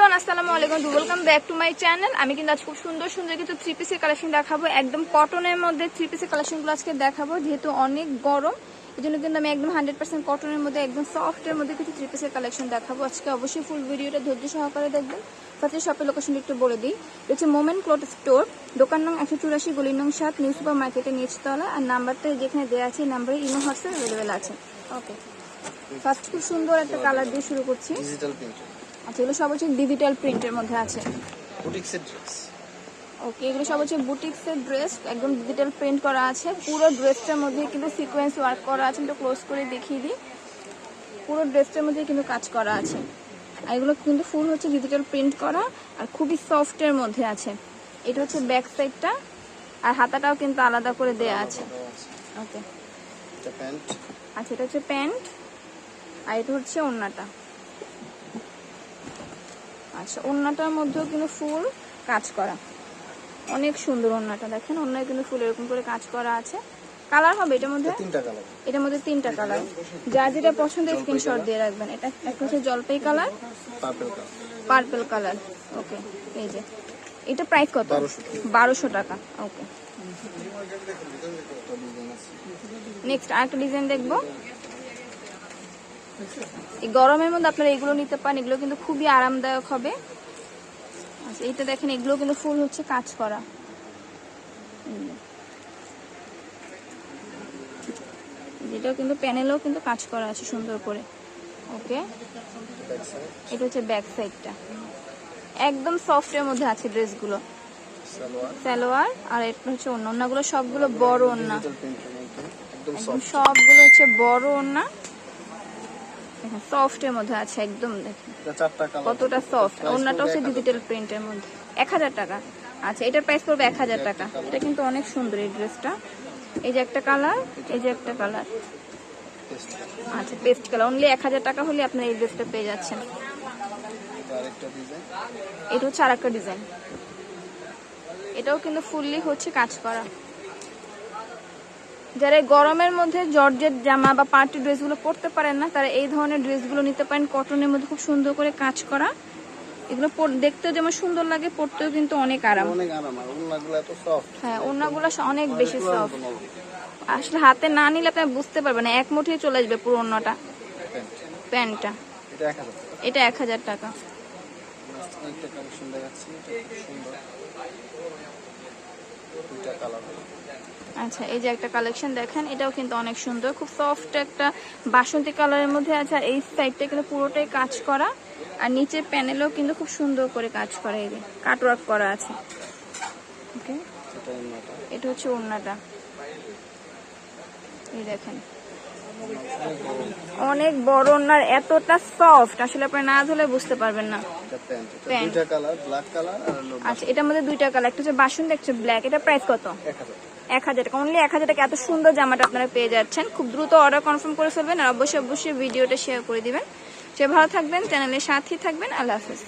Everyone, আসসালামু আলাইকুম, welcome back to my channel. আমি কিন্তু আজ খুব সুন্দর সুন্দর কিছু থ্রি পিসের কালেকশন দেখাবো। একদম কটনের মধ্যে থ্রি পিসের কালেকশনগুলো আজকে দেখাবো। যেহেতু অনেক গরম, এই জন্য কিন্তু আমি একদম 100% কটনের মধ্যে একদম সফটের মধ্যে কিছু থ্রি পিসের কালেকশন দেখাবো আজকে। অবশ্যই ফুল ভিডিওটা ধৈর্য সহকারে দেখবেন। ফার্স্টে শপের লোকেশনটা একটু বলে দিই। এটা হচ্ছে মোমেন্ট ক্লথ স্টোর, দোকান নং 184, গলি নং 7, নিউ সুপার মার্কেটের নিচতলা। আর নাম্বারটা যেখানে দেওয়া আছে, নাম্বারে ইমো হোয়াটসঅ্যাপ অ্যাভেলেবেল আছে। ওকে, ফার্স্ট খুব সুন্দর একটা কালার দিয়ে শুরু করছি। Digital print. আচ্ছা, এগুলো সব হচ্ছে ডিজিটাল প্রিন্টের মধ্যে আছে। বুটিক্সের ড্রেস। ওকে, এগুলো সব হচ্ছে বুটিক্সের ড্রেস, একদম ডিজিটাল প্রিন্ট করা আছে। পুরো ড্রেসটার মধ্যে কিন্তু সিকোয়েন্স ওয়ার্ক করা আছে। একটু ক্লোজ করে দেখিয়ে দিই। পুরো ড্রেসটার মধ্যে কিন্তু কাজ করা আছে। আর এগুলো কিন্তু ফুল হচ্ছে ডিজিটাল প্রিন্ট করা আর খুবই সফটের মধ্যে আছে। এটা হচ্ছে ব্যাক সাইডটা, আর হাতাটাও কিন্তু আলাদা করে দেয়া আছে। ওকে, এটা প্যান্ট। আচ্ছা, এটা হচ্ছে প্যান্ট, আর এটা হচ্ছে ওড়নাটা। আচ্ছা, ওড়নাটার মধ্যেও কিন্তু ফুল কাজ করা, অনেক সুন্দর ওড়নাটা। দেখেন, ওড়নায় কিন্তু ফুল এরকম করে কাজ করা আছে। কালার হবে এটার মধ্যে তিনটা কালার। এটার মধ্যে 3টা কালার। যার যেটা পছন্দ স্ক্রিনশট দিয়ে রাখবেন। এটা একটা হচ্ছে জলপাই colour, purple colour, purple colour. Okay, এই যে এটা প্রাইস কত? 1200 টাকা। ওকে, নেক্সট আরেকটা ডিজাইন দেখবো। এই গরমের মধ্যে আপনারা এগুলো নিতে পারেন, এগুলো কিন্তু খুবই আরামদায়ক হবে। আচ্ছা, এইটা দেখেন, এগুলো কিন্তু ফুল হচ্ছে কাজ করা। যেটাও কিন্তু প্যানেলেও কিন্তু কাজ করা আছে সুন্দর করে। ওকে, এটা হচ্ছে ব্যাক সাইডটা, একদম সফটের মধ্যে আছে ড্রেসগুলো। সালোয়ার, আর এটা হচ্ছে ওড়নাগুলো সবগুলো বড় ওড়না, একদম সবগুলো হচ্ছে বড় ওড়না, সফটের মধ্যে আছে একদম। দেখেন কতটা সফট। ওড়নাটা হচ্ছে ডিজিটাল প্রিন্টের মধ্যে। 1000 টাকা। আচ্ছা, এটার প্রাইস পড়বে 1000 টাকা। এটা কিন্তু অনেক সুন্দর এই ড্রেসটা। এই যে একটা কালার, এই যে একটা কালার। আচ্ছা, পেস্ট কালার। অনলি 1000 টাকা হলে আপনি এই ড্রেসটা পেয়ে যাচ্ছেন। এটা হচ্ছে আরেকটা ডিজাইন। এটাও কিন্তু ফুললি হচ্ছে কাজ করা। যারা গরমের মধ্যে জর্জেট জামা বা পার্টি ড্রেসগুলো পরতে পারেন না, তারা এই ধরনের ড্রেসগুলো নিতে পারেন। কটনের মধ্যে খুব সুন্দর করে কাজ করা। এগুলো দেখতেও যেমন সুন্দর লাগে, পরতেও কিন্তু অনেক আরাম। হ্যাঁ, ওড়নাগুলো অনেক বেশি সফট। আসলে হাতে না নিলে আপনি বুঝতে পারবেন না, এক মুঠে চলে আসবে পুরো ওড়নাটা। প্যান্টটা এটা 1000 টাকা। আচ্ছা, এই যে একটা কালেকশন দেখেন, এটাও কিন্তু অনেক সুন্দর, খুব সফট একটা বাসন্তী কালারের মধ্যে আছে। আর এই সাইডটা কিন্তু পুরোটাই কাজ করা, আর নিচের প্যানেলেও কিন্তু খুব সুন্দর করে কাজ করা, এই যে কাটওয়ার্ক করা আছে। ওকে, এটা হচ্ছে ওড়নাটা। এই দেখেন, অনেক বড় ওড়নার, এতটা সফট আসলে আপনি না ধরলে বুঝতে পারবেন না। আচ্ছা, এটার মধ্যে 2টা কালার, একটা হচ্ছে বাসন্তী, একটা ব্ল্যাক। এটা প্রাইস কত? 1000 টাকা। অনলি 1000 টাকা এত সুন্দর জামাটা আপনারা পেয়ে যাচ্ছেন। খুব দ্রুত অর্ডার কনফার্ম করে ফেলবেন, আর অবশ্যই ভিডিওটা শেয়ার করে দিবেন। সে ভালো থাকবেন, চ্যানেলের সাথেই থাকবেন। আল্লাহ হাফেজ।